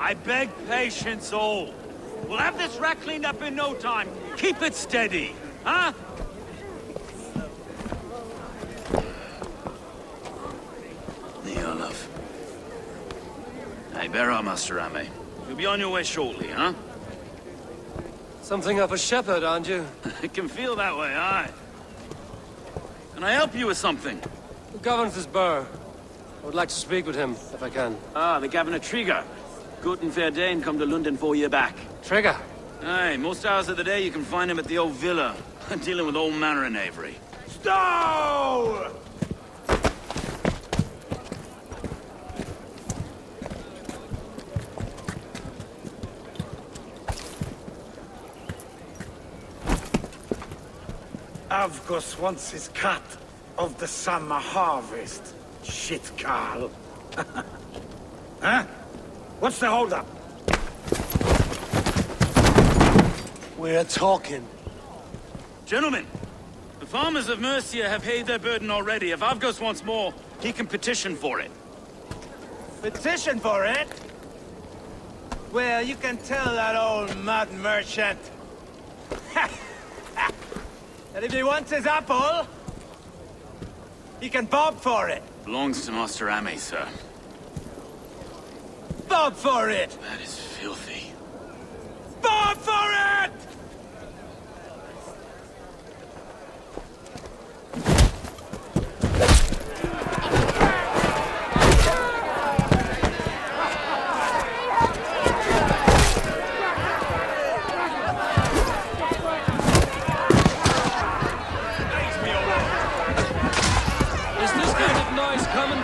I beg patience, all. We'll have this wreck cleaned up in no time. Keep it steady, huh? Olaf. Hey, bear up, Master Ame. You'll be on your way shortly, huh? Something of a shepherd, aren't you? It can feel that way, aye. Can I help you with something? Who governs this burr? I would like to speak with him, if I can. Ah, the Governor Trigger. Good and fair Dane come to Lunden 4 year back. Trigger? Aye, most hours of the day you can find him at the old villa, dealing with all manner of knavery. Stow! Avgos wants his cut of the summer harvest. Shit, Carl. Huh? What's the holdup? We're talking. Gentlemen, the farmers of Mercia have paid their burden already. If Avgos wants more, he can petition for it. Petition for it? Well, you can tell that old mud merchant that if he wants his apple, he can bob for it. Belongs to Master Ame, sir. Bob for it! That is filthy. Bob for it!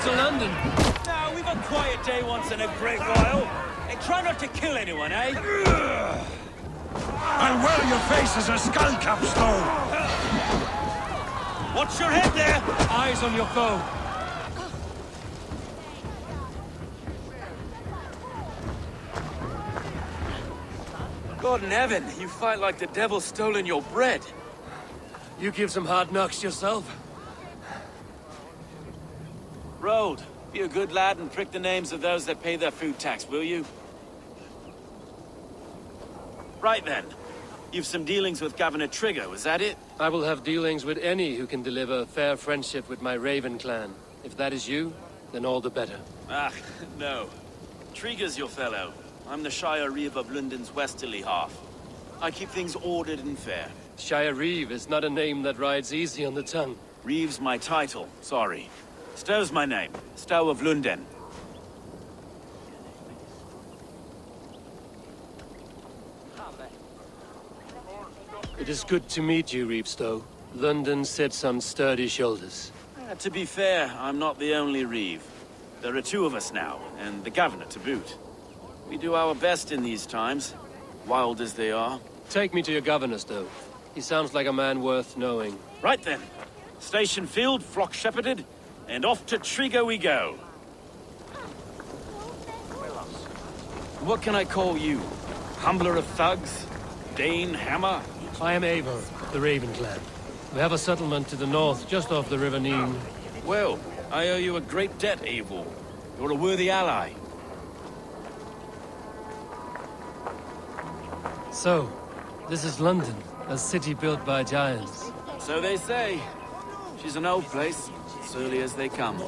To London. Now, we've a quiet day once in a great while. And try not to kill anyone, eh? I'll wear your face as a skull cap, Stow. Watch your head there! Eyes on your foe. God in heaven, you fight like the devil's stolen your bread. You give some hard knocks yourself. Road, be a good lad and prick the names of those that pay their food tax, will you? Right then. You've some dealings with Governor Trigger, was that it? I will have dealings with any who can deliver fair friendship with my Raven clan. If that is you, then all the better. Ah, no. Trigger's your fellow. I'm the Shire Reeve of Lunden's westerly half. I keep things ordered and fair. Shire Reeve is not a name that rides easy on the tongue. Reeve's my title, sorry. Stow's my name. Stow of Lunden. It is good to meet you, Reevestow. London sits on sturdy shoulders. To be fair, I'm not the only Reeve. There are two of us now, and the Governor to boot. We do our best in these times, wild as they are. Take me to your governor, Stow. He sounds like a man worth knowing. Right then. Station filled, flock shepherded, and off to Trigger we go. What can I call you? Humbler of thugs? Dane Hammer? I am Eivor, the Raven clan. We have a settlement to the north, just off the River Nene. Well, I owe you a great debt, Eivor. You're a worthy ally. So, this is London, a city built by giants. So they say. She's an old place, surly as they come.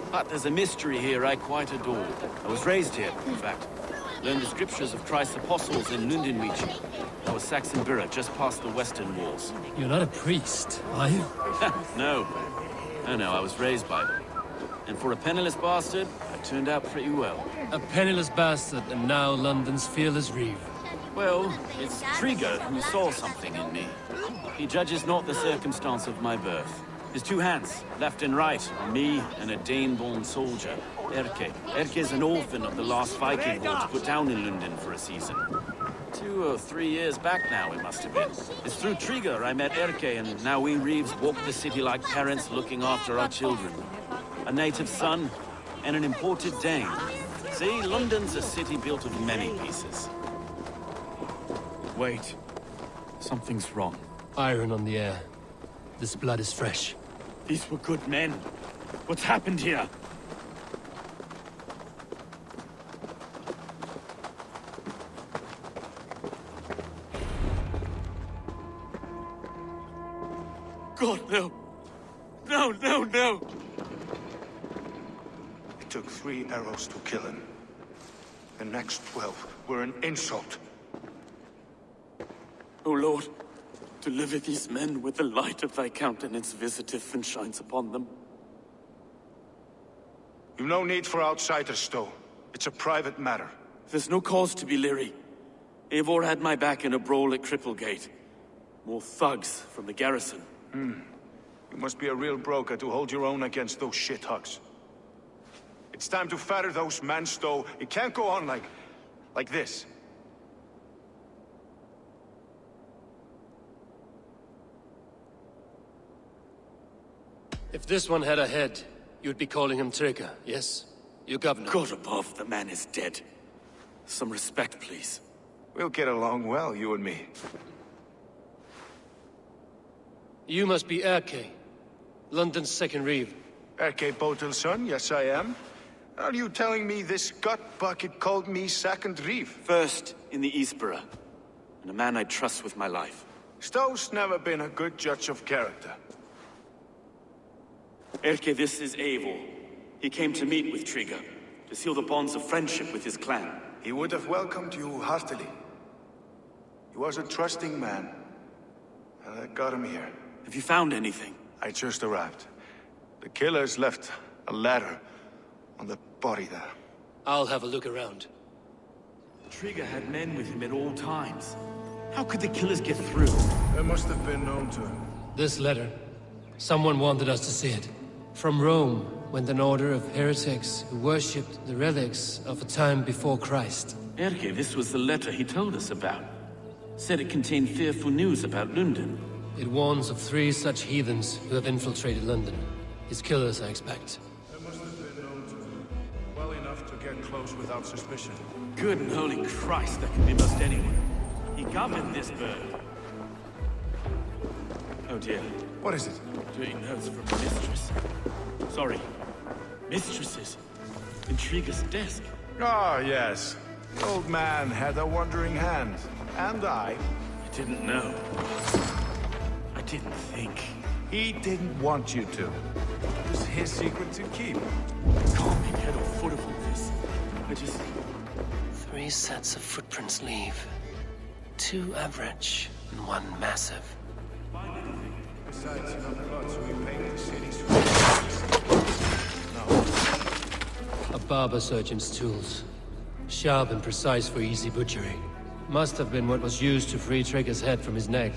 But there's a mystery here I quite adore. I was raised here, in fact. Learned the scriptures of Christ's apostles in Lunden region. I was Saxon Borough, just past the western walls. You're not a priest, are you? No. No, I was raised by them. And for a penniless bastard, I turned out pretty well. A penniless bastard, and now London's fearless Reeve. Well, it's Trigger who saw something in me. He judges not the circumstance of my birth. His two hands, left and right, on me and a Dane-born soldier, Erke. Erke's an orphan of the last Viking horde put down in Lunden for a season. 2 or 3 years back now, it must have been. It's through Trigger I met Erke, and now we Reeves walk the city like parents looking after our children. A native son, and an imported Dane. See, London's a city built of many pieces. Wait. Something's wrong. Iron on the air. This blood is fresh. These were good men. What's happened here? God, no! No, no, no! It took 3 arrows to kill him. The next 12 were an insult. O Lord, deliver these men with the light of thy countenance visiteth and shines upon them. You've no need for outsiders, Stowe. It's a private matter. There's no cause to be leery. Eivor had my back in a brawl at Cripplegate. More thugs from the garrison. You must be a real broker to hold your own against those shithugs. It's time to fetter those men, Stowe. It can't go on like this. If this one had a head, you'd be calling him Trigger, yes? Your governor. God above, the man is dead. Some respect, please. We'll get along well, you and me. You must be Erke, London's second reeve. Erke Botel's son, yes I am. Are you telling me this gut bucket called me second reeve? First in the Eastborough, and a man I trust with my life. Stowe's never been a good judge of character. Erke, this is Eivor. He came to meet with Trigger, to seal the bonds of friendship with his clan. He would have welcomed you heartily. He was a trusting man, and that got him here. Have you found anything? I just arrived. The killers left a ladder on the body there. I'll have a look around. Trigger had men with him at all times. How could the killers get through? They must have been known to him. This letter. Someone wanted us to see it. From Rome went an order of heretics who worshipped the relics of a time before Christ. Erke, this was the letter he told us about. Said it contained fearful news about Lunden. It warns of 3 such heathens who have infiltrated London. His killers, I expect. They must have been known to him. Well enough to get close without suspicion. Good and holy Christ, that could be most anyone. He governed this bird. Oh dear. What is it? Doing notes from a mistress. Sorry. Mistresses. In Trigger's desk. Ah, yes. The old man had a wandering hand. And I didn't know. I didn't think. He didn't want you to. It was his secret to keep. I can't make head or foot of all this. I just... 3 sets of footprints leave. 2 average and 1 massive. Besides, enough blood, so we paint the city's... No. A barber surgeon's tools. Sharp and precise for easy butchery. Must have been what was used to free Trigger's head from his neck.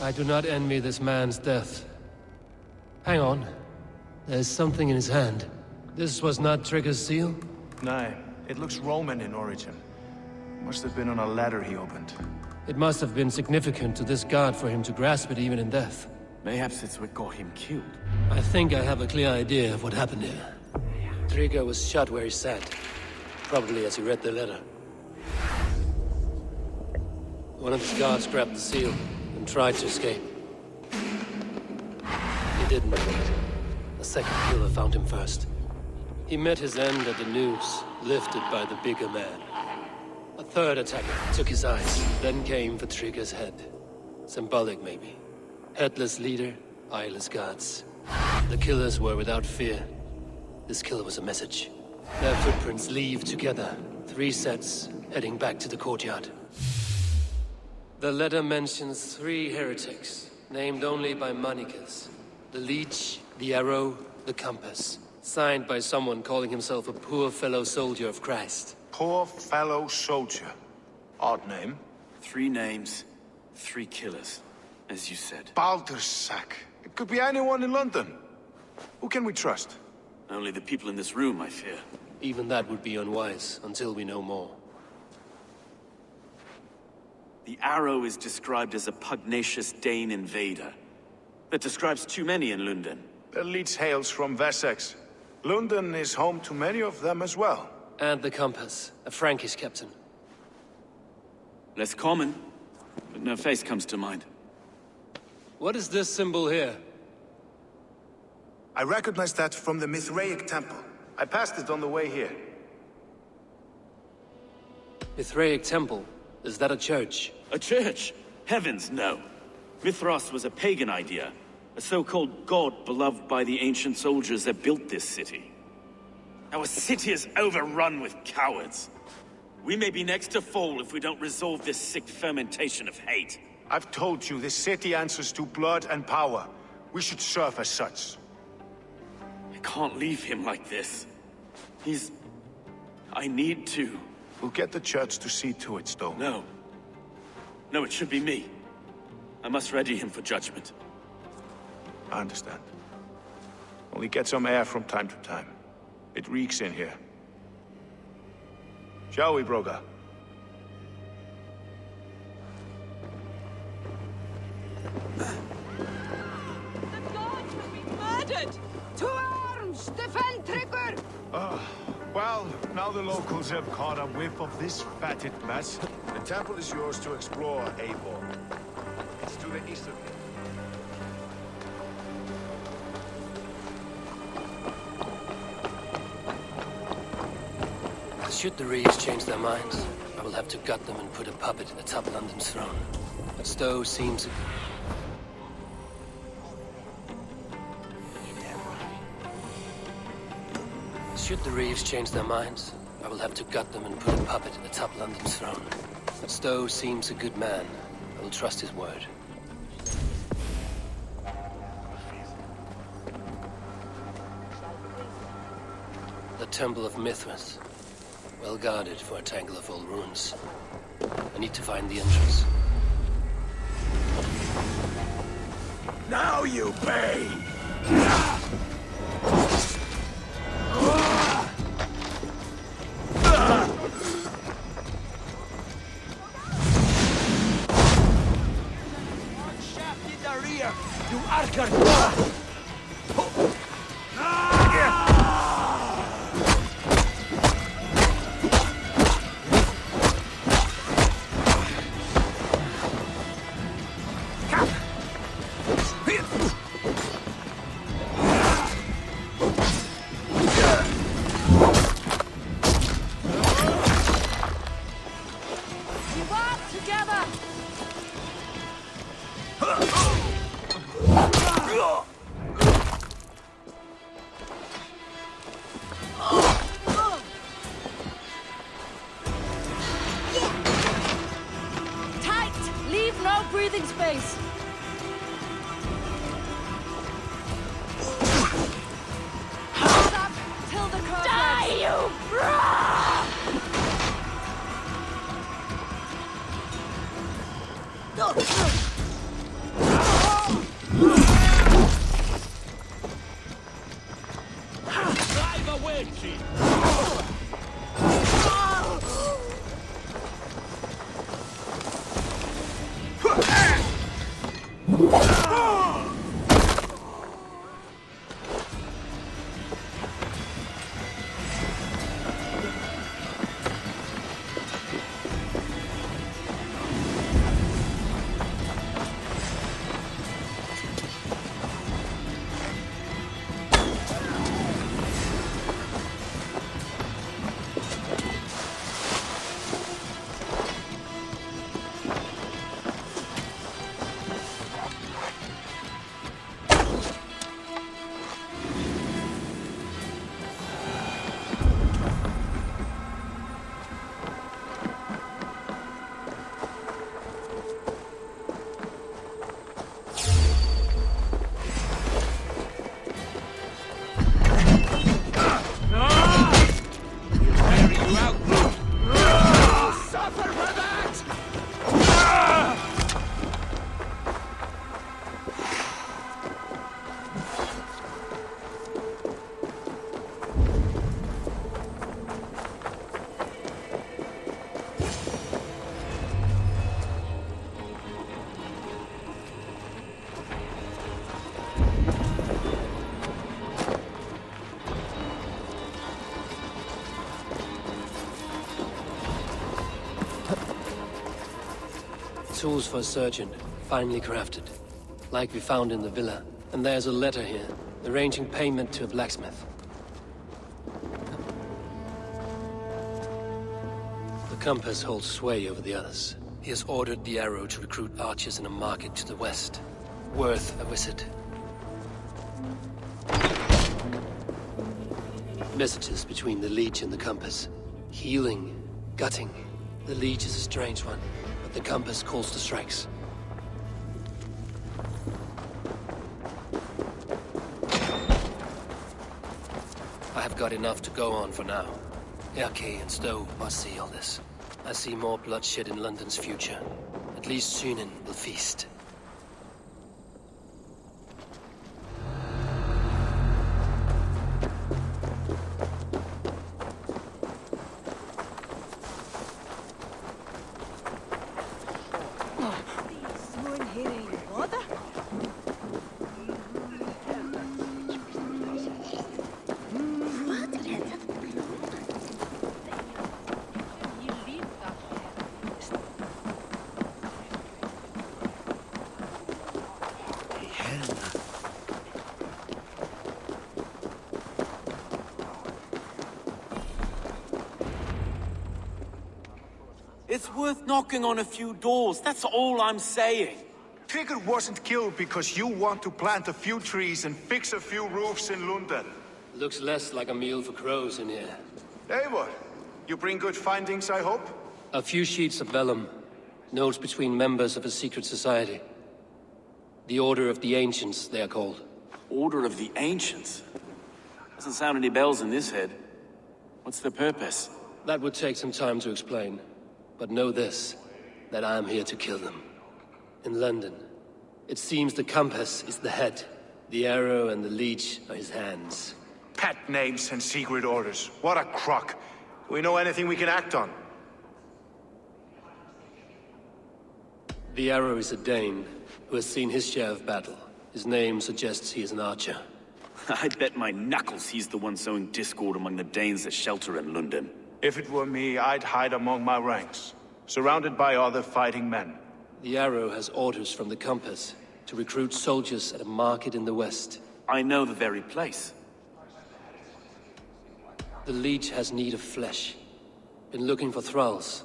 I do not envy this man's death. Hang on. There's something in his hand. This was not Trigger's seal? No, it looks Roman in origin. Must have been on a ladder he opened. It must have been significant to this god for him to grasp it even in death. Mayhaps it's what got him killed. I think I have a clear idea of what happened here. Trigger was shot where he sat. Probably as he read the letter. One of his guards grabbed the seal and tried to escape. He didn't make it. A second killer found him first. He met his end at the noose, lifted by the bigger man. A third attacker took his eyes, then came for Trigger's head. Symbolic, maybe. Headless leader, eyeless guards. The killers were without fear. This killer was a message. Their footprints leave together. 3 sets, heading back to the courtyard. The letter mentions 3 heretics, named only by monikers. The Leech, the Arrow, the Compass. Signed by someone calling himself a poor fellow soldier of Christ. Poor fellow soldier. Odd name. 3 names, 3 killers, as you said. Baldersack. It could be anyone in London. Who can we trust? Only the people in this room, I fear. Even that would be unwise, until we know more. The Arrow is described as a pugnacious Dane invader. That describes too many in Lunden. The Leech hails from Wessex. Lunden is home to many of them as well. And the Compass, a Frankish captain. Less common, but no face comes to mind. What is this symbol here? I recognize that from the Mithraic temple. I passed it on the way here. Mithraic temple? Is that a church? A church? Heavens, no. Mithras was a pagan idea. A so-called god beloved by the ancient soldiers that built this city. Our city is overrun with cowards. We may be next to fall if we don't resolve this sick fermentation of hate. I've told you, this city answers to blood and power. We should serve as such. I can't leave him like this. I need to. We'll get the church to see to it, Stone. No. No, it should be me. I must ready him for judgment. I understand. Only get some air from time to time. It reeks in here. Shall we, Broga? The gods will be murdered! To arms! Defend Trigger! Well, now the locals have caught a whiff of this fatted mess. The temple is yours to explore, Eivor. It's to the east of here. Should the Reeves change their minds, I will have to gut them and put a puppet atop London's throne. But Stowe seems... Should the Reeves change their minds, I will have to gut them and put a puppet atop London's throne. But Stowe seems a good man. I will trust his word. The Temple of Mithras. Well guarded for a tangle of old ruins. I need to find the entrance. Now you pay! Shaft in the rear! You Archer! Breathing space. Hold up till the curve. Die, you! Drive away, Chief! Tools for a surgeon, finely crafted. Like we found in the villa. And there's a letter here, arranging payment to a blacksmith. The compass holds sway over the others. He has ordered the arrow to recruit archers in a market to the west. Worth a visit. Messages between the leech and the compass. Healing, gutting. The leech is a strange one, but the compass calls the strikes. I have got enough to go on for now. Erke and Stowe must see all this. I see more bloodshed in London's future. At least Sunan will feast. It's worth knocking on a few doors, that's all I'm saying. Trigger wasn't killed because you want to plant a few trees and fix a few roofs in Lunden. Looks less like a meal for crows in here. Hey, what? You bring good findings, I hope? A few sheets of vellum. Notes between members of a secret society. The Order of the Ancients, they are called. Order of the Ancients? Doesn't sound any bells in this head. What's the purpose? That would take some time to explain. But know this, that I am here to kill them. In London, it seems the compass is the head. The arrow and the leech are his hands. Pet names and secret orders. What a crock. Do we know anything we can act on? The arrow is a Dane, who has seen his share of battle. His name suggests he is an archer. I bet my knuckles he's the one sowing discord among the Danes that shelter in Lunden. If it were me, I'd hide among my ranks, surrounded by other fighting men. The arrow has orders from the compass to recruit soldiers at a market in the west. I know the very place. The leech has need of flesh. Been looking for thralls,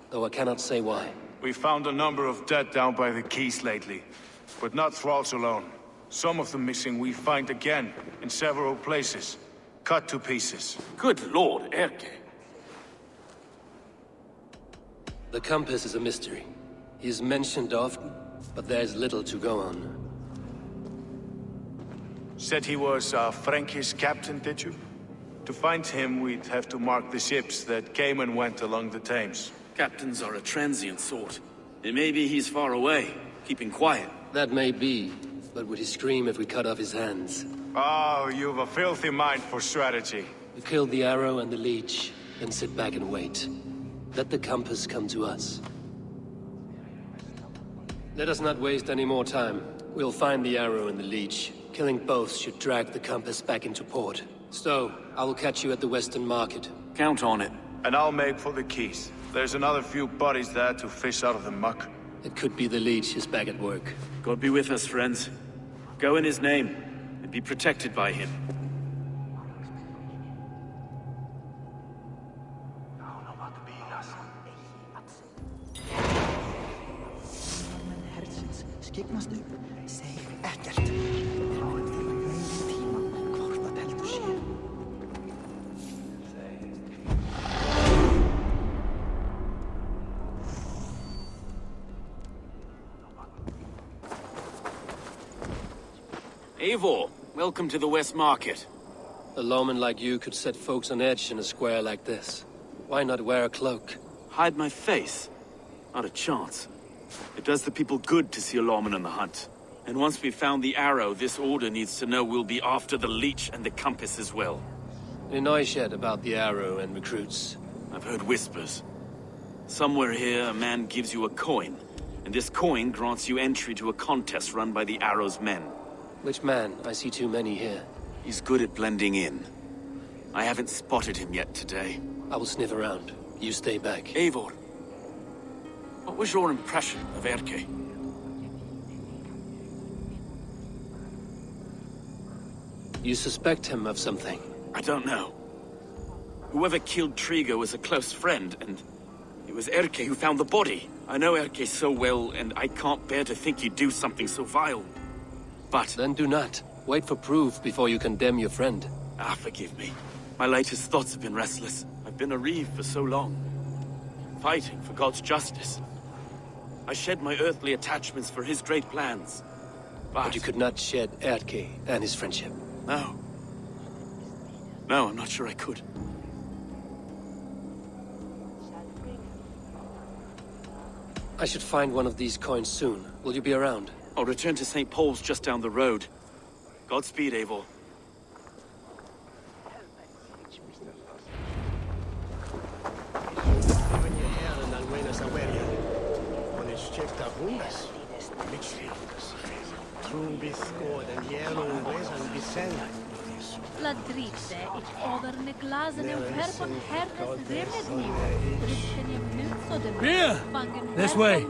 though I cannot say why. We found a number of dead down by the quays lately, but not thralls alone. Some of the missing we find again, in several places, cut to pieces. Good lord, Erke. The compass is a mystery. He is mentioned often, but there is little to go on. Said he was a Frankish captain, did you? To find him, we'd have to mark the ships that came and went along the Thames. Captains are a transient sort. It may be he's far away, keeping quiet. That may be, but would he scream if we cut off his hands? Oh, you've a filthy mind for strategy. We kill the arrow and the leech, then sit back and wait. Let the compass come to us. Let us not waste any more time. We'll find the arrow and the leech. Killing both should drag the compass back into port. Stowe, I will catch you at the Western Market. Count on it. And I'll make for the keys. There's another few bodies there to fish out of the muck. It could be the leech is back at work. God be with us, friends. Go in his name, and be protected by him. Skyggnast nu, segir ekkert. Myndum til að greiða tíma hvort það heldur sé. Eivor, welcome to the West Market. A lawman like you could set folks on edge in a square like this. Why not wear a cloak? Hide my face? Not a chance. It does the people good to see a lawman on the hunt. And once we've found the arrow, this order needs to know we'll be after the leech and the compass as well. Any noise yet about the arrow and recruits? I've heard whispers. Somewhere here, a man gives you a coin, and this coin grants you entry to a contest run by the arrow's men. Which man? I see too many here. He's good at blending in. I haven't spotted him yet today. I will sniff around. You stay back. Eivor, what was your impression of Erke? You suspect him of something? I don't know. Whoever killed Trigo was a close friend, and it was Erke who found the body. I know Erke so well, and I can't bear to think he'd do something so vile. But... Then do not. Wait for proof before you condemn your friend. forgive me. My latest thoughts have been restless. I've been a reeve for so long, fighting for God's justice. I shed my earthly attachments for his great plans. But you could not shed Erke and his friendship. No. No, I'm not sure I could. I should find one of these coins soon. Will you be around? I'll return to St. Paul's just down the road. Godspeed, Eivor. La dritte, ich orderne glazen en verpon herres remedni. Dritten en mutso de Here! This way!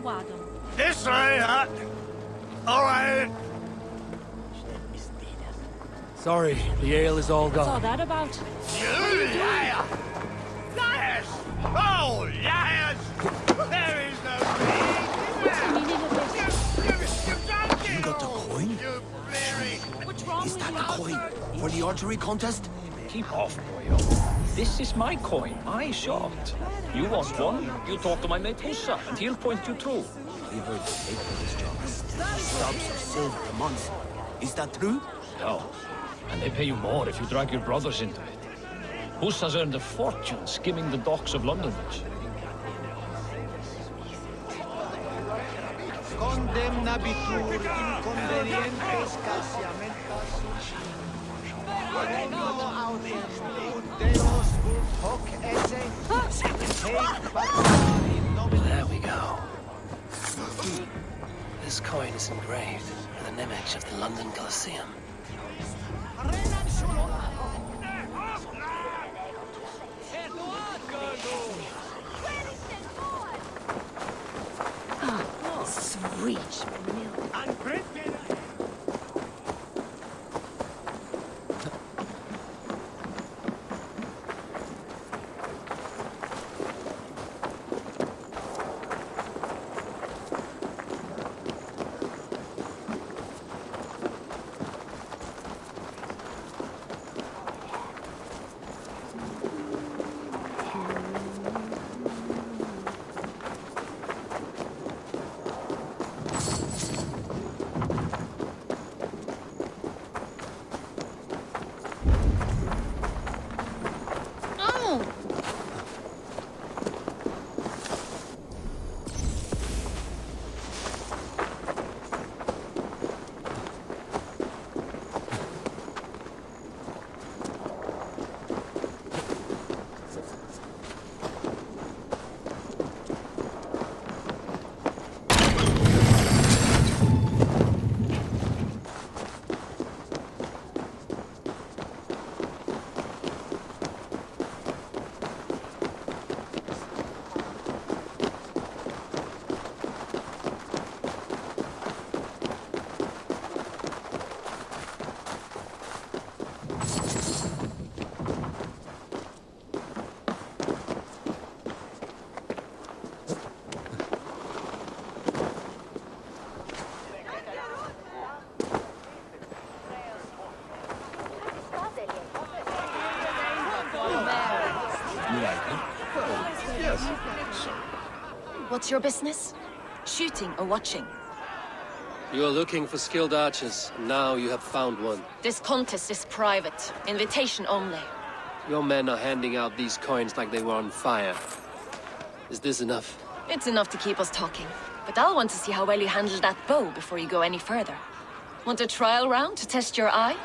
This way, huh? All right. Sorry, the ale is all What's all gone. that about? You liar! Liars! Oh, liars! There is no What's the meaning of this? You done You got the coin? You bleary! What's wrong Is with that you? the coin for the archery contest? Keep off, boyo. This is my coin. I shot. You want one? You talk to my mate Ussa, and he'll point you through. We heard the pay for this job. Stubs of silver a month. Is that true? No. And they pay you more if you drag your brothers into it. Ussa's earned a fortune skimming the docks of London. Condemnabitur inconvenientes casiamentas. There we go. This coin is engraved with an image of the London Colosseum. Sweet milk. What's your business? Shooting or watching? You are looking for skilled archers, and now you have found one. This contest is private. Invitation only. Your men are handing out these coins like they were on fire. Is this enough? It's enough to keep us talking. But I'll want to see how well you handle that bow before you go any further. Want a trial round to test your eye?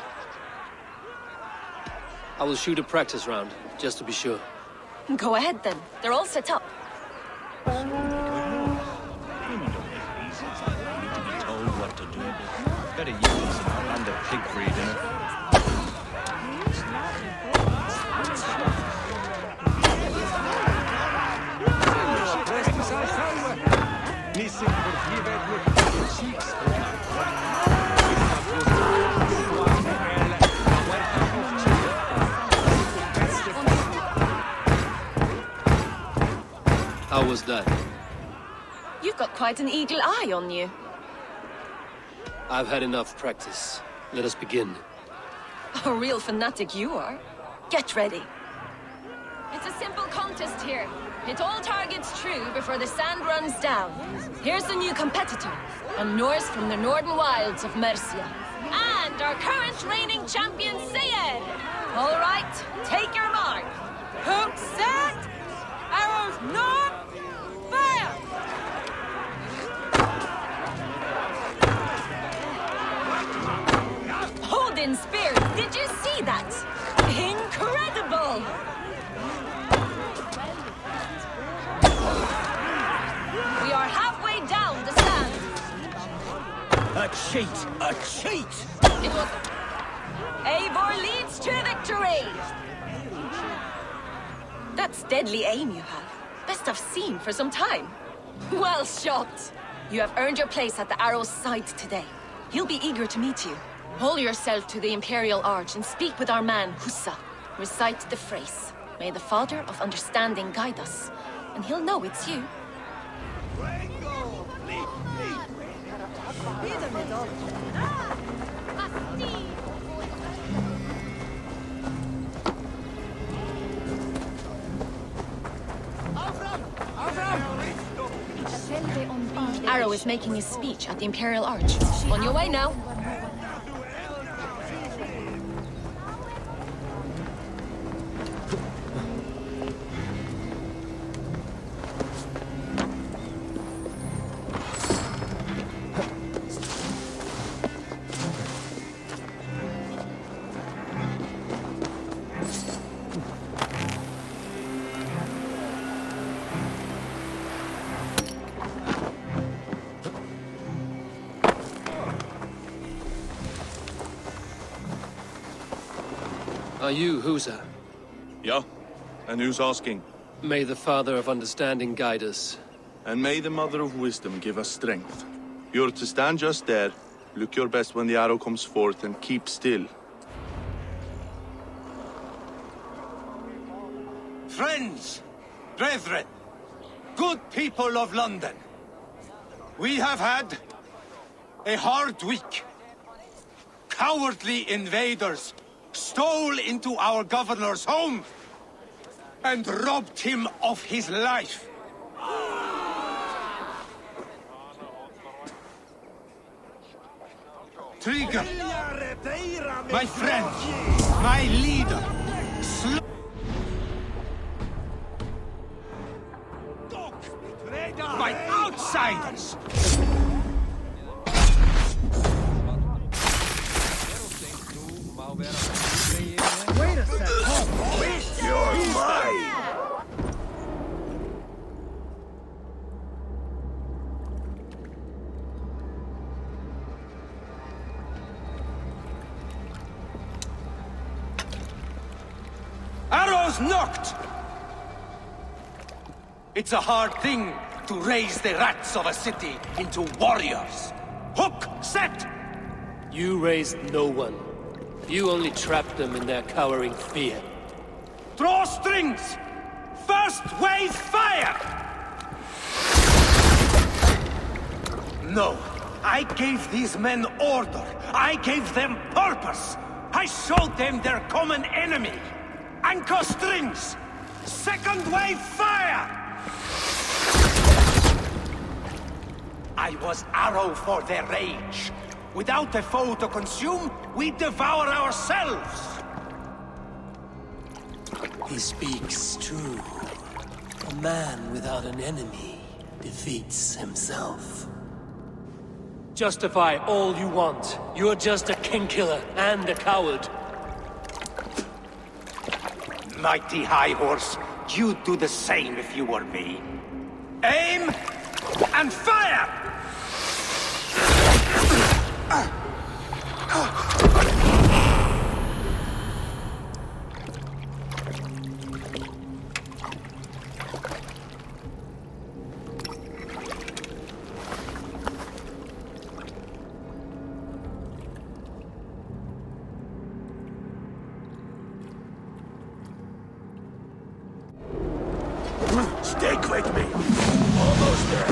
I will shoot a practice round, just to be sure. Go ahead then. They're all set up. Told what to do. Better use it under pig breeding. How was that? You've got quite an eagle eye on you. I've had enough practice. Let us begin. A real fanatic you are. Get ready. It's a simple contest here. Hit all targets true before the sand runs down. Here's the new competitor, a Norse from the northern wilds of Mercia. And our current reigning champion, Seir. All right, take your mark. Hook set! Arrows not! Fire! Odin's spear, did you see that? Incredible! We are halfway down the sand. A cheat! A cheat! It was... Eivor leads to victory! That's deadly aim you have. Best I've seen for some time. Well shot! You have earned your place at the arrow's side today. He'll be eager to meet you. Hold yourself to the Imperial Arch and speak with our man, Hussa. Recite the phrase. May the Father of Understanding guide us. And he'll know it's you. Arrow is making his speech at the Imperial Arch. On your way now. Are you Husa? Yeah? And who's asking? May the Father of Understanding guide us. And may the Mother of Wisdom give us strength. You're to stand just there, look your best when the arrow comes forth, and keep still. Friends, brethren, good people of London, we have had a hard week. Cowardly invaders stole into our governor's home and robbed him of his life. Trigger, my friend, my leader, by outsiders! Wait a second! You're mine! Arrows knocked! It's a hard thing to raise the rats of a city into warriors. Hook, set! You raised no one. You only trapped them in their cowering fear. Draw strings! First wave fire! No, I gave these men order. I gave them purpose. I showed them their common enemy. Anchor strings! Second wave fire! I was arrow for their rage. Without a foe to consume, we devour ourselves! He speaks true. A man without an enemy defeats himself. Justify all you want. You're just a king-killer and a coward. Mighty High Horse, you'd do the same if you were me. Aim and fire! Stick with me! Almost there!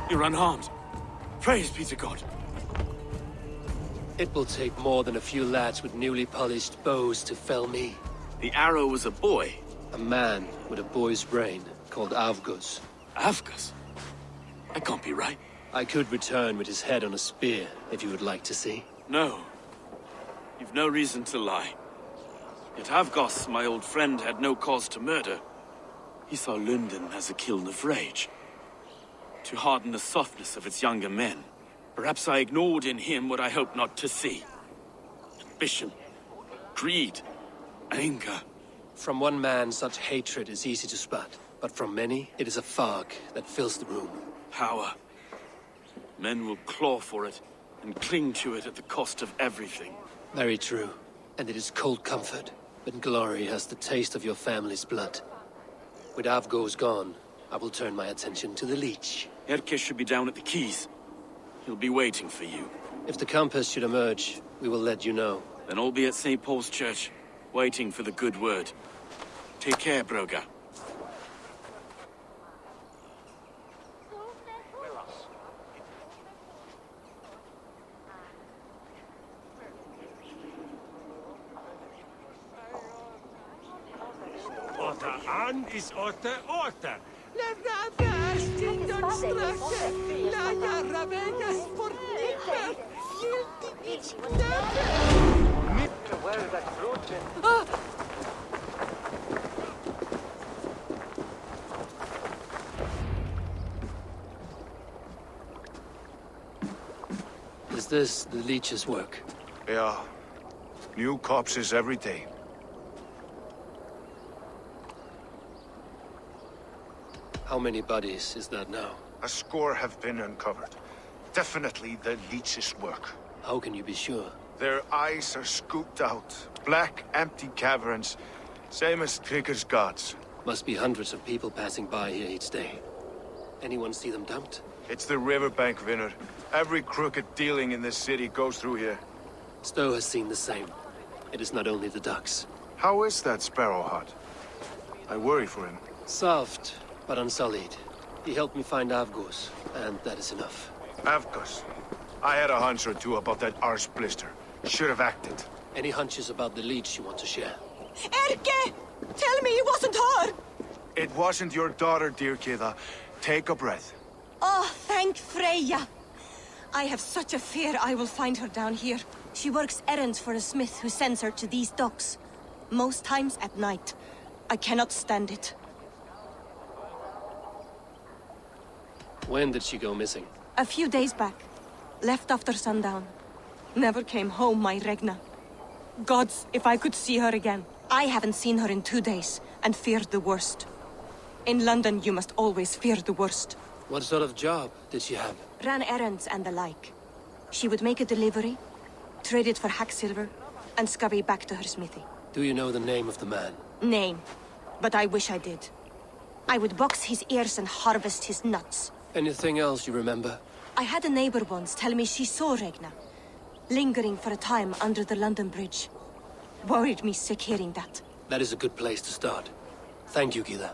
You're unharmed. Praise be to God. It will take more than a few lads with newly polished bows to fell me. The arrow was a boy. A man with a boy's brain, called Avgus. Avgus? That can't be right. I could return with his head on a spear, if you would like to see. No. You've no reason to lie. Yet Avgos, my old friend, had no cause to murder. He saw Lunden as a kiln of rage. To harden the softness of its younger men. Perhaps I ignored in him what I hoped not to see. Ambition, greed, anger. From one man, such hatred is easy to spot. But from many, it is a fog that fills the room. Power. Men will claw for it, and cling to it at the cost of everything. Very true. And it is cold comfort. But glory has the taste of your family's blood. With Avgos gone, I will turn my attention to the Leech. Erke should be down at the quays. He'll be waiting for you. If the compass should emerge, we will let you know. Then I'll be at St. Paul's Church, waiting for the good word. Take care, Broga. Orta an is orta orta. Is this the Leech's work? Yeah. New corpses every day. How many bodies is that now? A score have been uncovered. Definitely the Leech's work. How can you be sure? Their eyes are scooped out. Black, empty caverns. Same as Trigger's gods. Must be hundreds of people passing by here each day. Anyone see them dumped? It's the riverbank, Vinner. Every crooked dealing in this city goes through here. Stowe has seen the same. It is not only the ducks. How is that Sparrow hut? I worry for him. Soft, but unsullied. He helped me find Avgos, and that is enough. Avgos. I had a hunch or two about that arse blister. Should have acted. Any hunches about the Leech you want to share? Erke! Tell me it wasn't her! It wasn't your daughter, dear Kida. Take a breath. Oh, thank Freya! I have such a fear I will find her down here. She works errands for a smith who sends her to these docks. Most times at night. I cannot stand it. When did she go missing? A few days back. Left after sundown. Never came home, my Regna. Gods, if I could see her again. I haven't seen her in 2 days, and feared the worst. In London, you must always fear the worst. What sort of job did she have? Ran errands and the like. She would make a delivery, trade it for hack silver, and scurry back to her smithy. Do you know the name of the man? Name. But I wish I did. I would box his ears and harvest his nuts. Anything else you remember? I had a neighbor once tell me she saw Regna, lingering for a time under the London Bridge. Worried me sick hearing that. That is a good place to start. Thank you, Gila.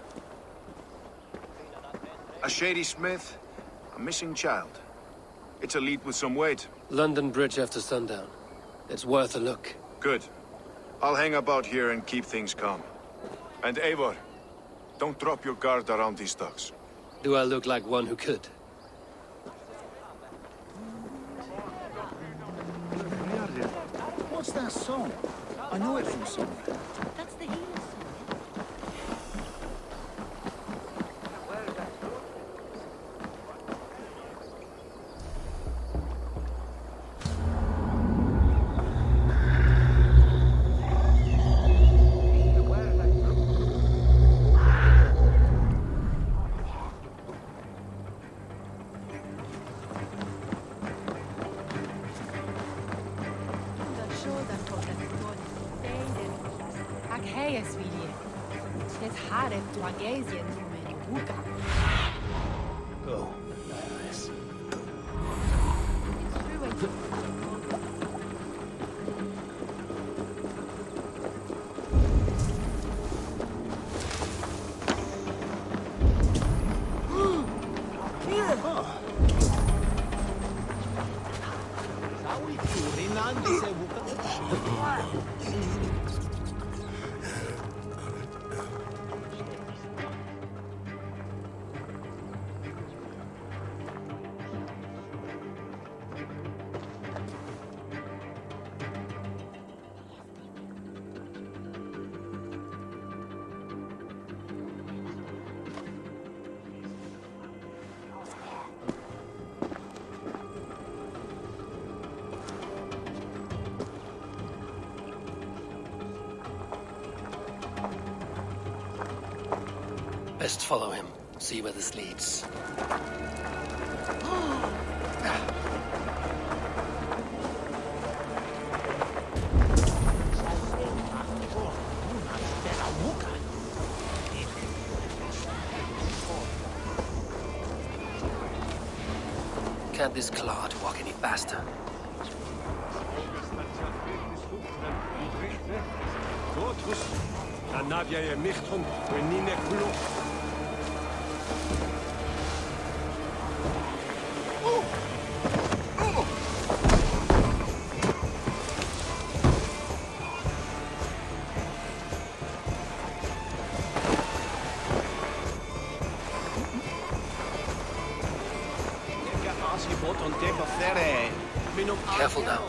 A shady smith, a missing child. It's a lead with some weight. London Bridge after sundown. It's worth a look. Good. I'll hang about here and keep things calm. And Eivor, don't drop your guard around these docks. Do I look like one who could? What's that song? I know it from somewhere. That's the healer song. Oh, nice. Best follow him. See where this leads. Can't this clod walk any faster? Careful now.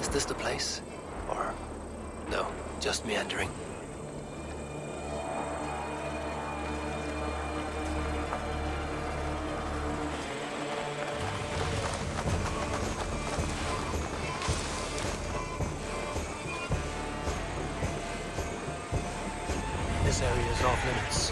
Is this the place? Or... no, just meandering? This area is off limits.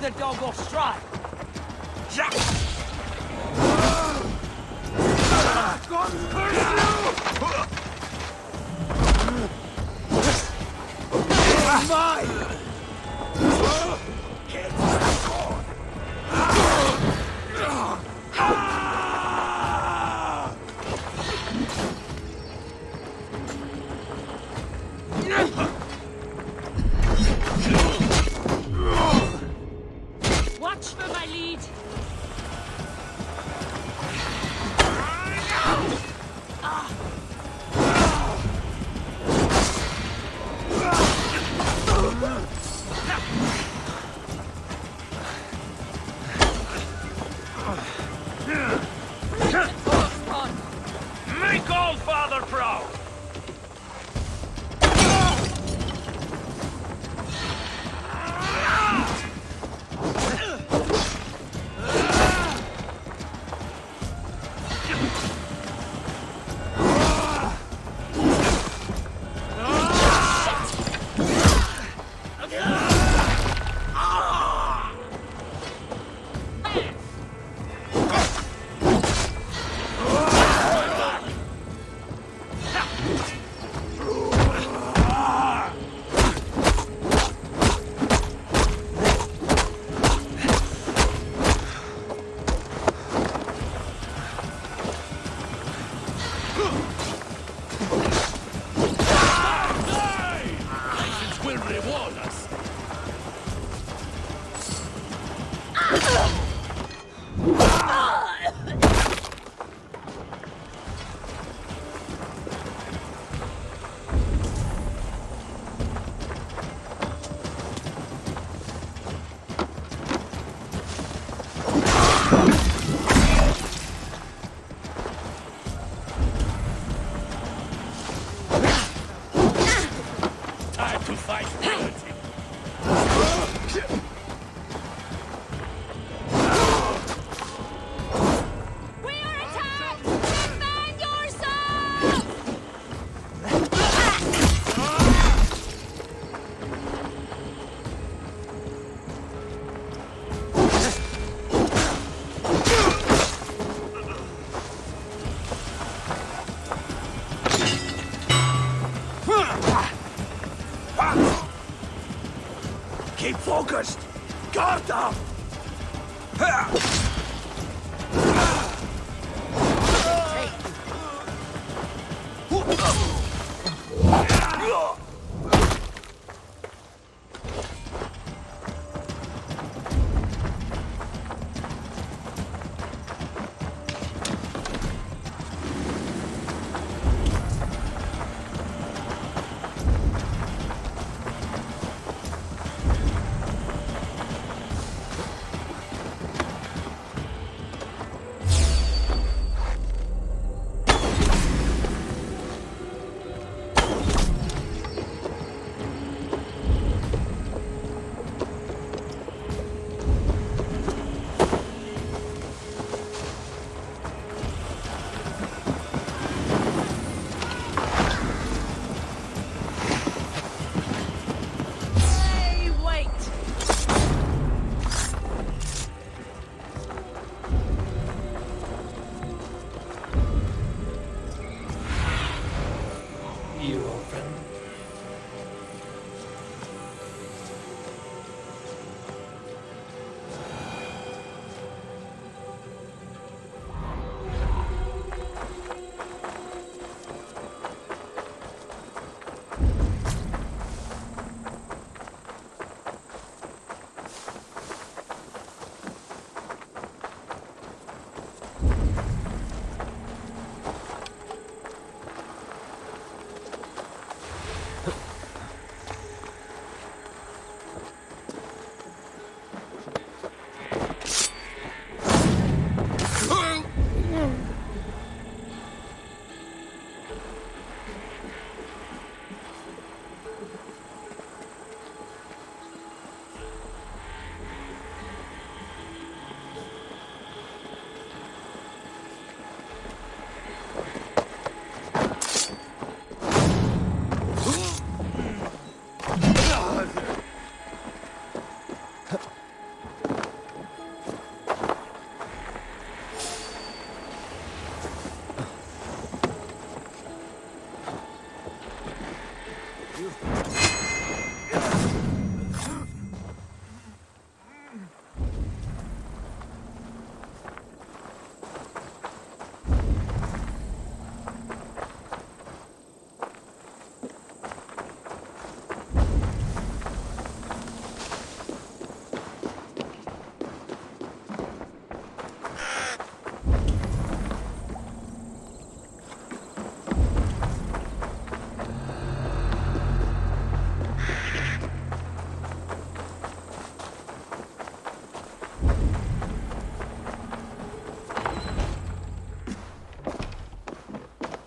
the dog off stride. Watch for my lead. Make all father proud! Keep focused! Guard up!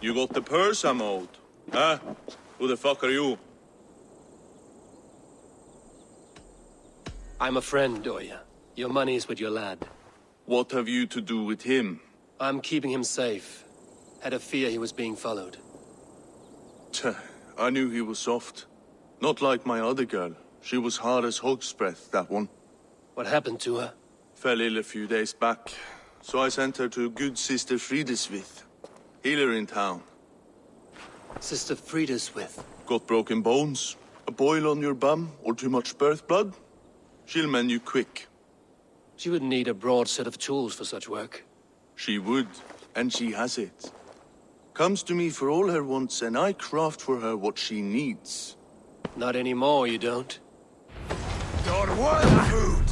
You got the purse I'm owed? Huh? Who the fuck are you? I'm a friend, Oya. Your money's with your lad. What have you to do with him? I'm keeping him safe. Had a fear he was being followed. Tch, I knew he was soft. Not like my other girl. She was hard as hog's breath, that one. What happened to her? Fell ill a few days back. So I sent her to good Sister Frideswith. Healer in town. Sister Frideswith. Got broken bones, a boil on your bum, or too much birth blood? She'll mend you quick. She would need a broad set of tools for such work. She would, and she has it. Comes to me for all her wants, and I craft for her what she needs. Not anymore, you don't. Your word food!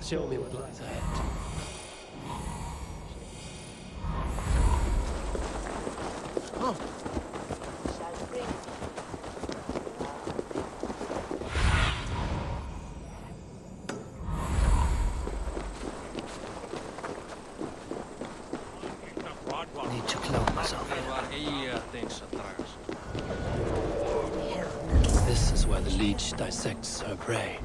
Show me what lies ahead. Oh. Need to clone myself. This is where the leech dissects her prey.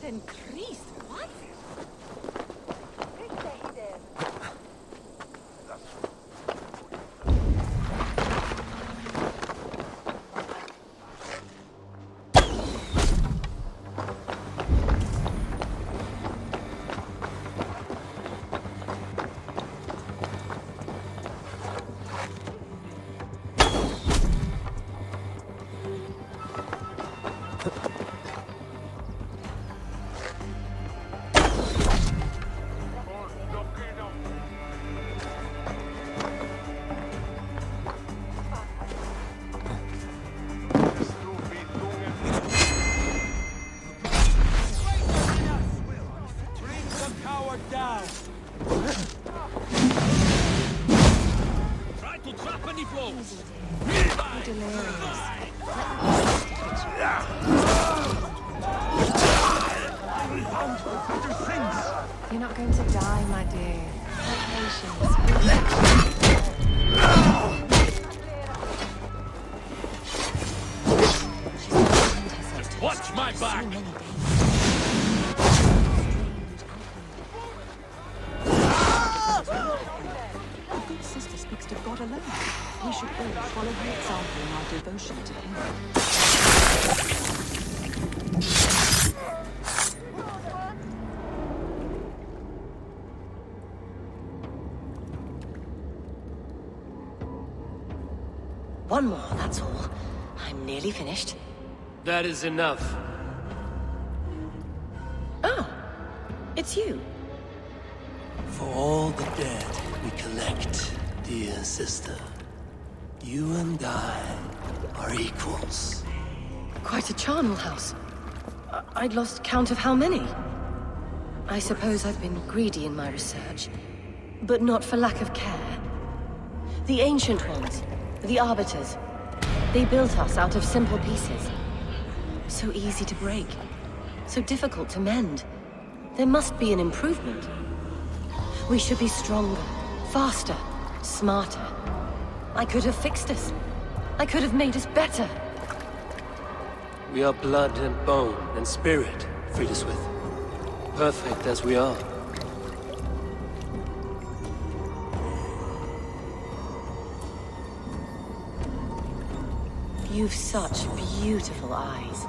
And Christ, what? You're not going to die, my dear. Have patience. Watch my back! The good sister speaks to God alone. We should all follow her example in our devotion to him. One more, that's all. I'm nearly finished. That is enough. Oh, it's you. For all the dead we collect, dear sister, you and I are equals. Quite a charnel house. I'd lost count of how many. I suppose I've been greedy in my research. But not for lack of care. The Ancient Ones, the Arbiters, they built us out of simple pieces. So easy to break, so difficult to mend. There must be an improvement. We should be stronger, faster, smarter. I could have fixed us. I could have made us better. We are blood and bone and spirit, Friedeswith. Perfect as we are. You've such beautiful eyes.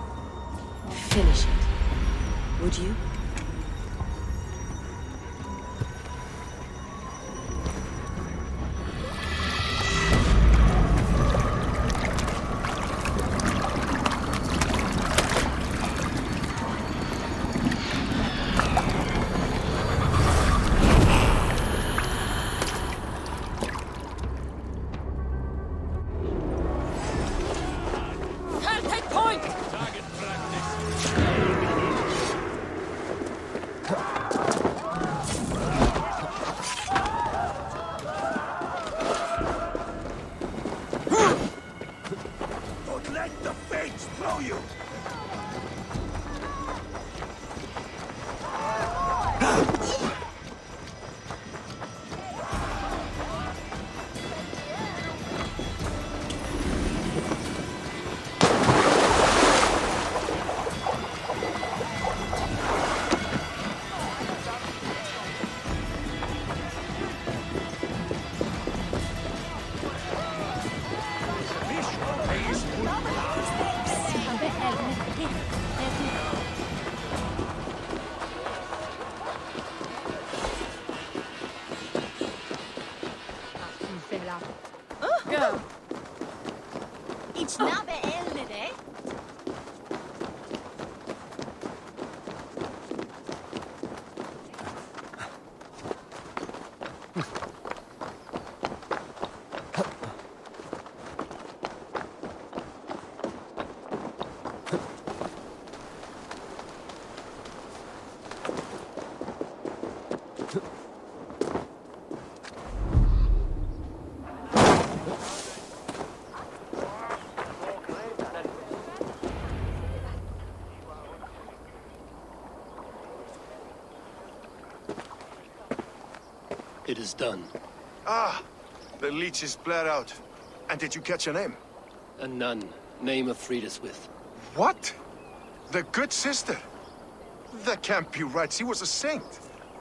Finish it, would you? It is done. Ah, the leech is bled out. And did you catch a name? A nun, name of Friedeswith. What? The good sister? That can't be right. She was a saint.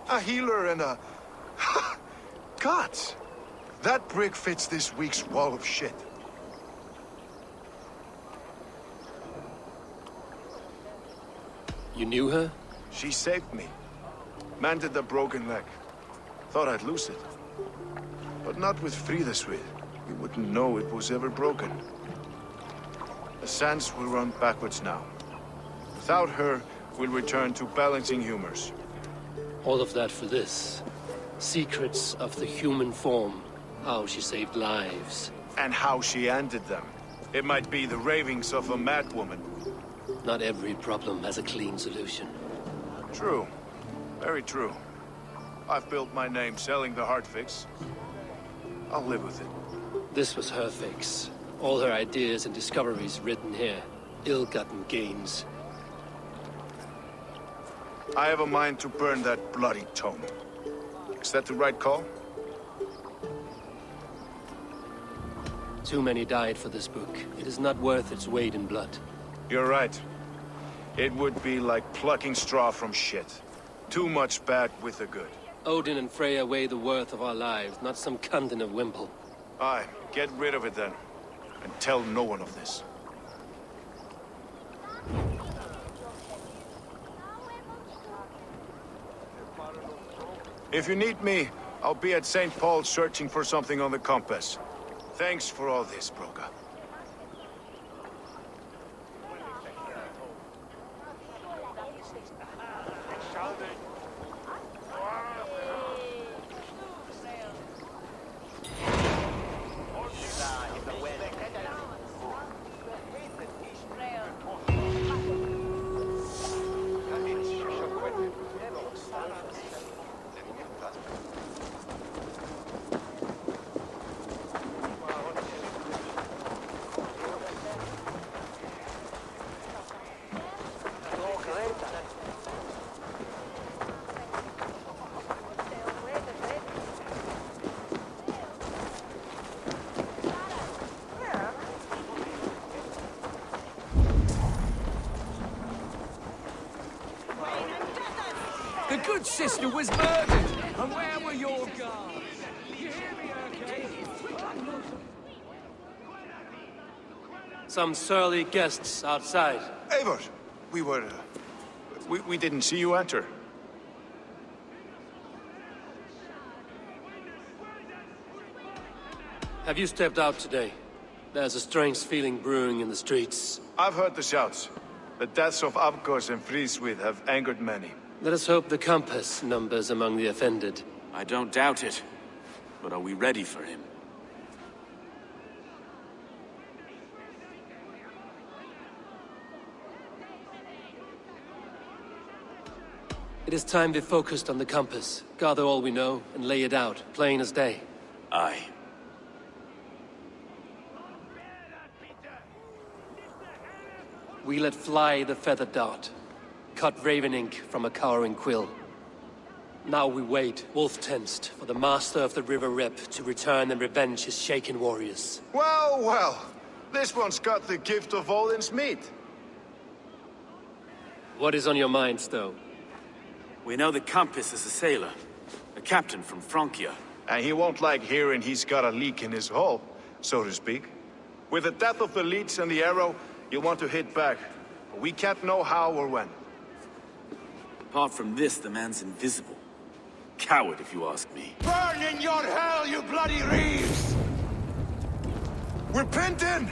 A healer and a... Gods! That brick fits this week's wall of shit. You knew her? She saved me. Mended the broken leg. Thought I'd lose it. But not with Friedeswith. We wouldn't know it was ever broken. The sands will run backwards now. Without her, we'll return to balancing humors. All of that for this. Secrets of the human form. How she saved lives. And how she ended them. It might be the ravings of a madwoman. Not every problem has a clean solution. True. Very true. I've built my name selling the heart fix. I'll live with it. This was her fix. All her ideas and discoveries written here. Ill-gotten gains. I have a mind to burn that bloody tome. Is that the right call? Too many died for this book. It is not worth its weight in blood. You're right. It would be like plucking straw from shit. Too much bad with the good. Odin and Freya weigh the worth of our lives, not some cunt in a wimple. Aye, get rid of it then. And tell no one of this. If you need me, I'll be at St. Paul's searching for something on the compass. Thanks for all this, Broga. good sister was murdered. And where were your guards? You hear me, okay? Some surly guests outside. Eivor, we didn't see you enter. Have you stepped out today? There's a strange feeling brewing in the streets. I've heard the shouts. The deaths of Abkos and Friswith have angered many. Let us hope the compass numbers among the offended. I don't doubt it. But are we ready for him? It is time we focused on the compass, gather all we know, and lay it out, plain as day. Aye. We let fly the feather dart, cut raven ink from a cowering quill. Now we wait, wolf-tensed, for the master of the River Rep to return and revenge his shaken warriors. Well, well. This one's got the gift of Odin's meat. What is on your minds, though? We know the Compass is a sailor. A captain from Francia. And he won't like hearing he's got a leak in his hull, so to speak. With the death of the leech and the arrow, you'll want to hit back. But we can't know how or when. Apart from this, the man's invisible. Coward, if you ask me. Burn in your hell, you bloody reeves! We're pent in!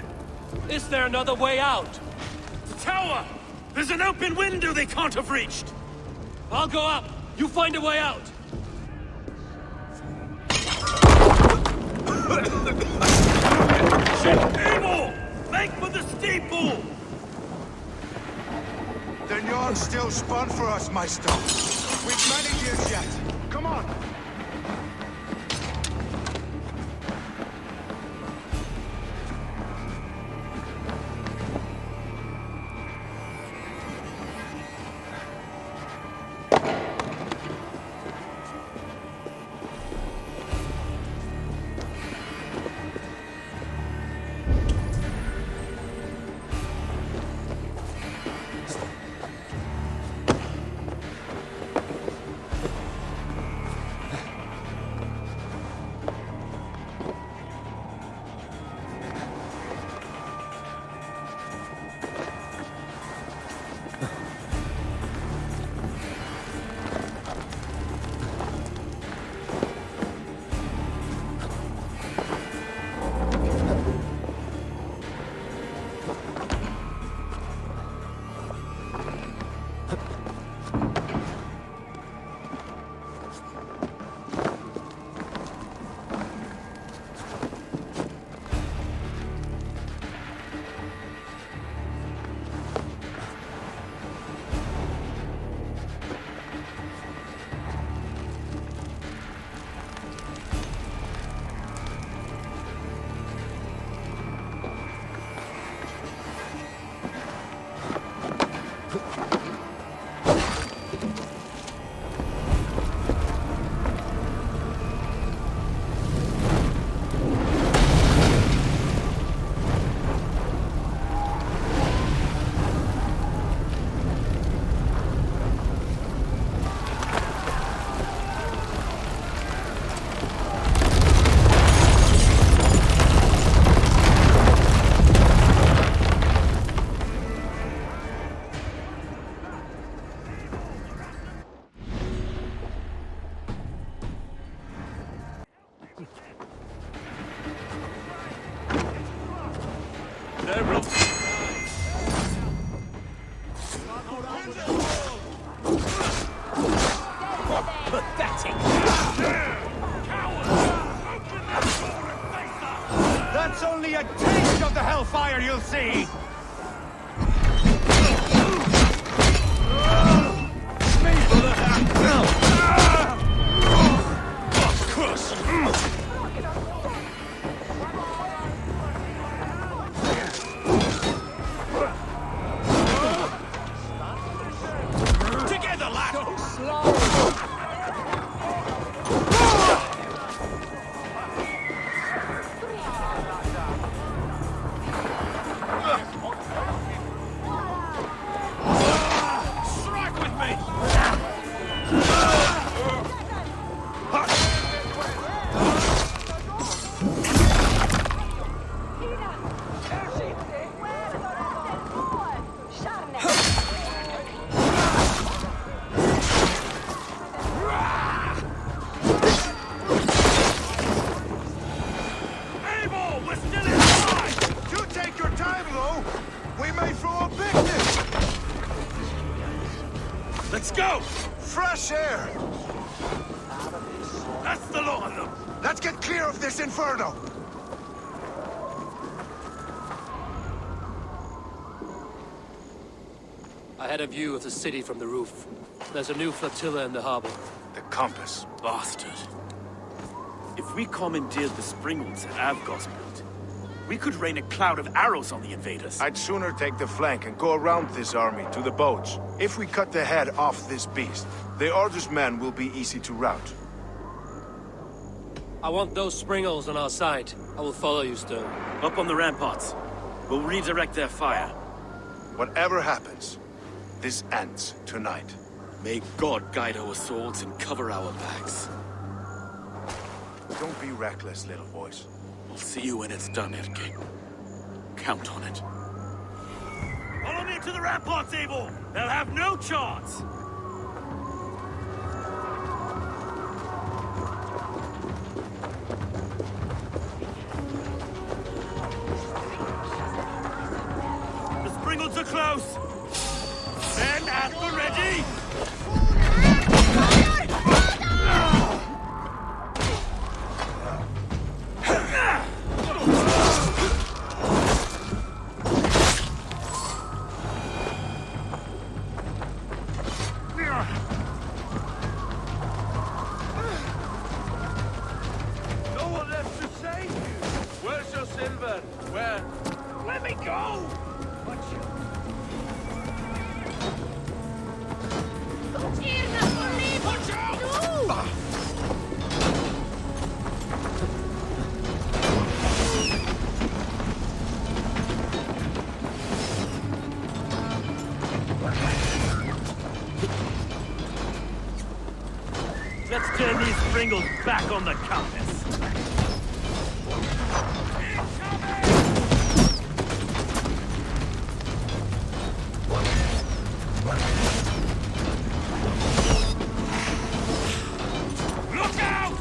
Is there another way out? The tower! There's an open window they can't have reached! I'll go up! You find a way out! Evil! Make for the steeple! The yarn's still spun for us, Meister. We've many years yet. Come on! That's only a taste of the hellfire you'll see! Together, lad! Go slow! on them! Let's get clear of this inferno! I had a view of the city from the roof. There's a new flotilla in the harbor. The compass. Bastard. If we commandeered the Springles at Avgosmund, we could rain a cloud of arrows on the invaders. I'd sooner take the flank and go around this army to the boats. If we cut the head off this beast, the Order's men will be easy to rout. I want those Springles on our side. I will follow you, Stone. Up on the ramparts. We'll redirect their fire. Whatever happens, this ends tonight. May God guide our swords and cover our backs. Don't be reckless, little boys. We'll see you when it's done, Erke. Count on it. Follow me to the ramparts, Abel! They'll have no chance! The Springles are close! Men at the ready! No one left to save you. Where's your silver? Where? Let me go! Watch out! Let's turn these Springles back on the compass. Look out!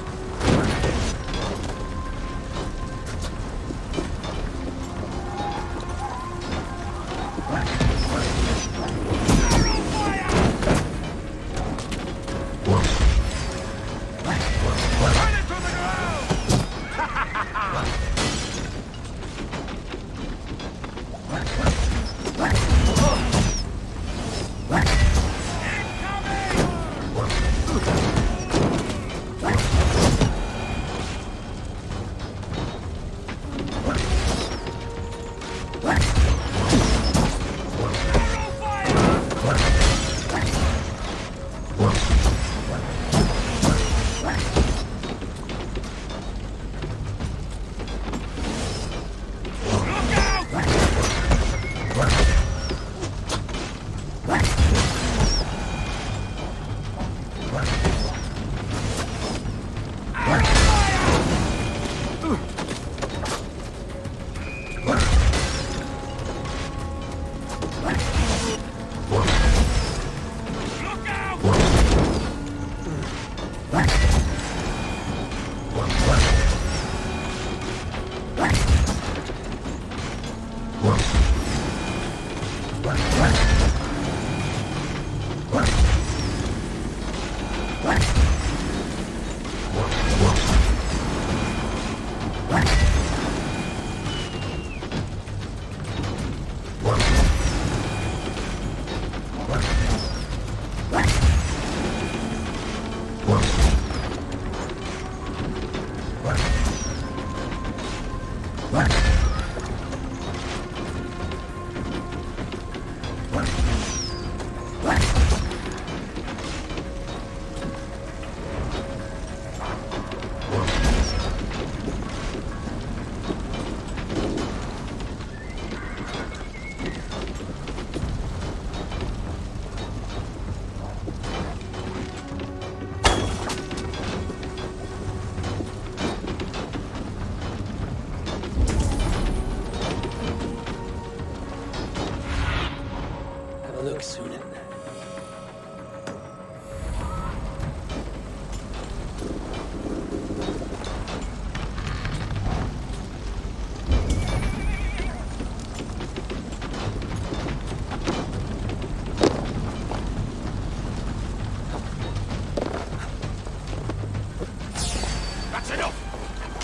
That's enough!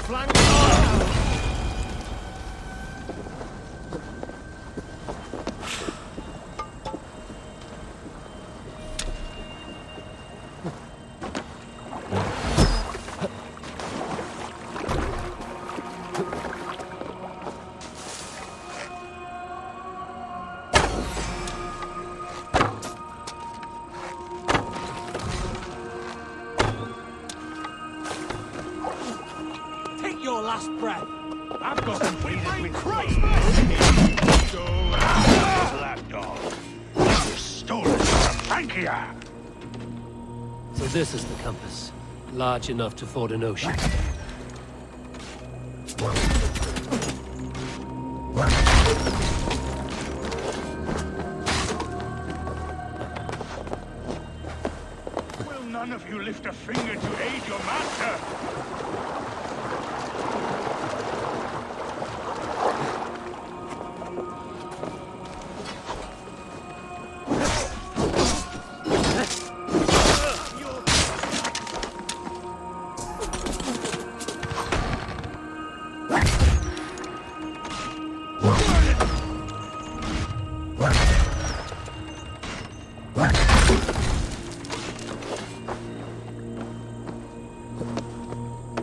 Flank! Take your last breath. I've got completed with Christ! So, that dog. You stole it from Frankia! So this is the compass. Large enough to ford an ocean. Will none of you lift a finger to aid your master?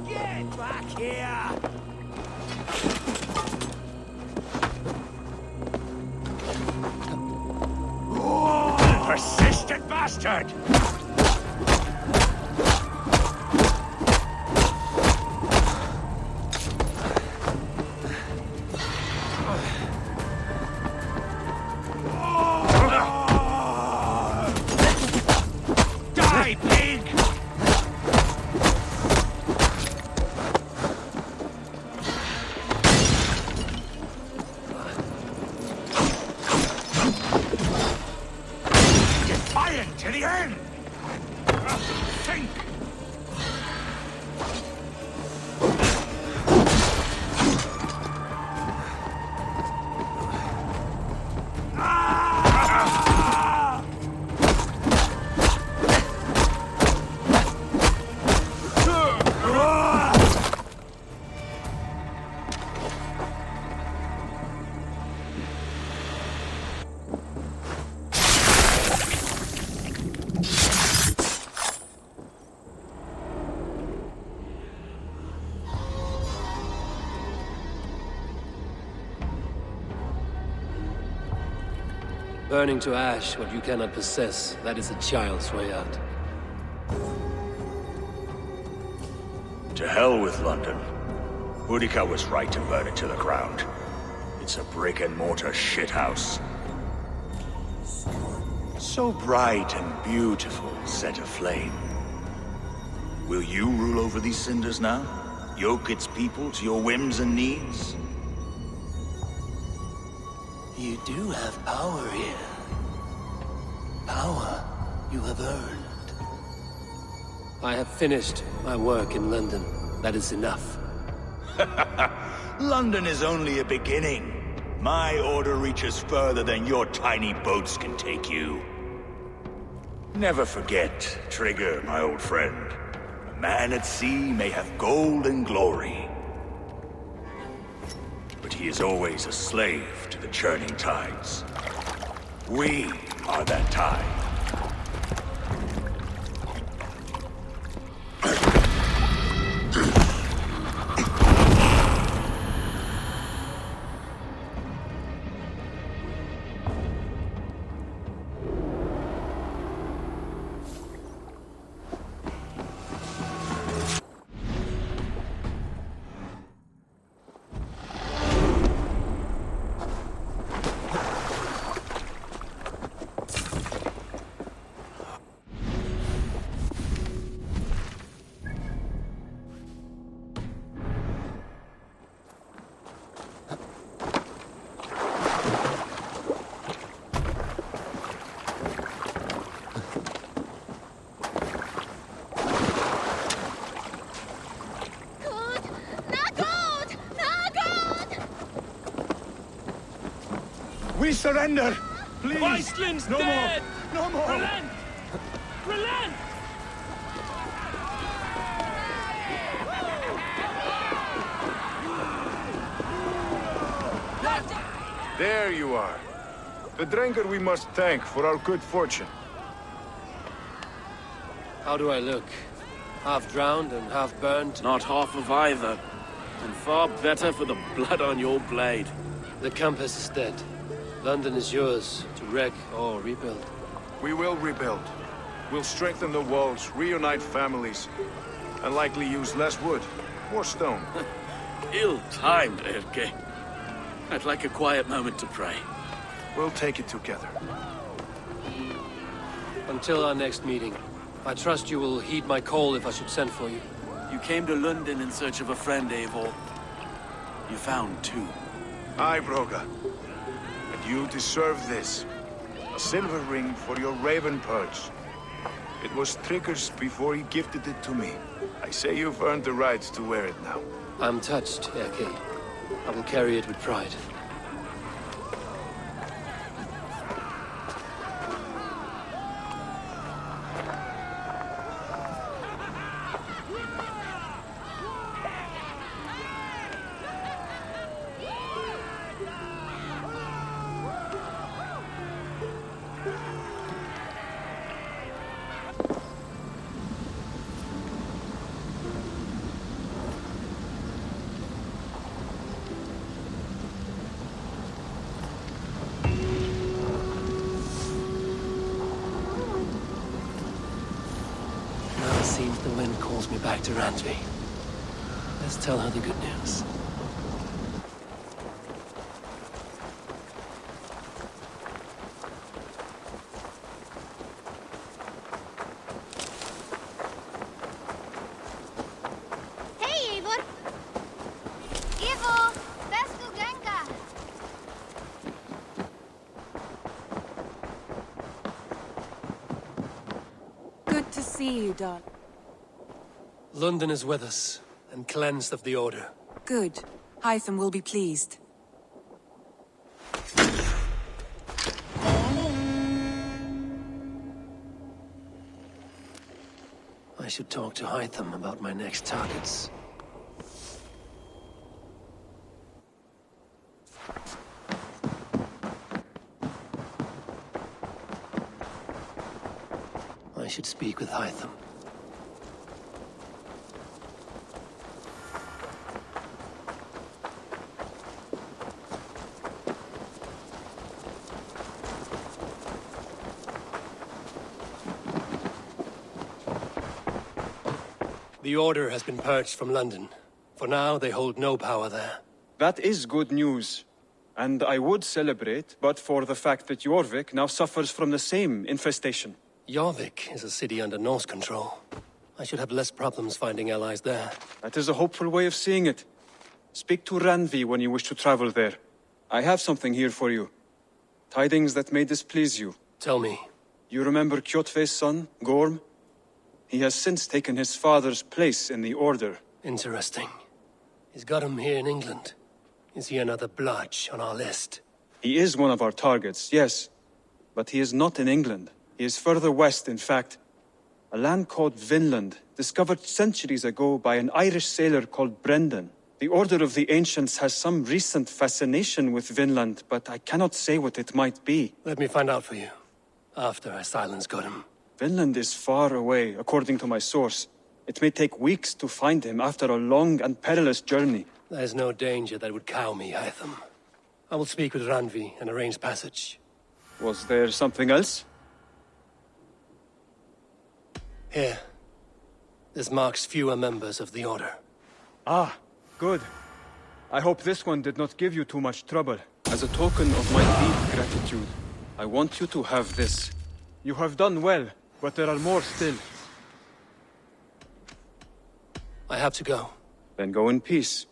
Get back here! Persistent bastard! Die, pig! Defiant to the end! Think! Burning to ash what you cannot possess, that is a child's way out. To hell with London. Boudica was right to burn it to the ground. It's a brick-and-mortar shithouse. So bright and beautiful, set aflame. Will you rule over these cinders now? Yoke its people to your whims and needs? You do have power here. Power you have earned. I have finished my work in London. That is enough. London is only a beginning. My order reaches further than your tiny boats can take you. Never forget, Trigger, my old friend. A man at sea may have gold and glory, but he is always a slave to the churning tides. We are that tide. We surrender! Please! Weistling's no dead! more! No more! Relent! Relent! There you are. The drinker we must thank for our good fortune. How do I look? Half drowned and half burned? Not half of either. And far better for the blood on your blade. The compass is dead. London is yours, to wreck or rebuild. We will rebuild. We'll strengthen the walls, reunite families, and likely use less wood, more stone. Ill-timed, Erke. I'd like a quiet moment to pray. We'll take it together. Until our next meeting, I trust you will heed my call if I should send for you. You came to Lunden in search of a friend, Eivor. You found two. Aye, Broga. And you deserve this. A silver ring for your raven perch. It was Trigger's before he gifted it to me. I say you've earned the right to wear it now. I'm touched, Erke. I will carry it with pride. Seems the wind calls me back to Randvi. Let's tell her the good news. Hey, Eivor! Eivor! Vesku Genka! Good to see you, Don. Lunden is with us, and cleansed of the Order. Good. Hytham will be pleased. I should talk to Hytham about my next targets. I should speak with Hytham. The Order has been purged from London. For now, they hold no power there. That is good news. And I would celebrate, but for the fact that Jorvik now suffers from the same infestation. Jorvik is a city under Norse control. I should have less problems finding allies there. That is a hopeful way of seeing it. Speak to Randvi when you wish to travel there. I have something here for you. Tidings that may displease you. Tell me. You remember Kjotve's son, Gorm? He has since taken his father's place in the Order. Interesting. He's got him here in England. Is he another blotch on our list? He is one of our targets, yes. But he is not in England. He is further west, in fact. A land called Vinland, discovered centuries ago by an Irish sailor called Brendan. The Order of the Ancients has some recent fascination with Vinland, but I cannot say what it might be. Let me find out for you, after I silence Godham. Vinland is far away, according to my source. It may take weeks to find him after a long and perilous journey. There's no danger that would cow me, Hytham. I will speak with Randvi and arrange passage. Was there something else? Here. This marks fewer members of the Order. Ah, good. I hope this one did not give you too much trouble. As a token of my deep gratitude, I want you to have this. You have done well, but there are more still. I have to go. Then go in peace.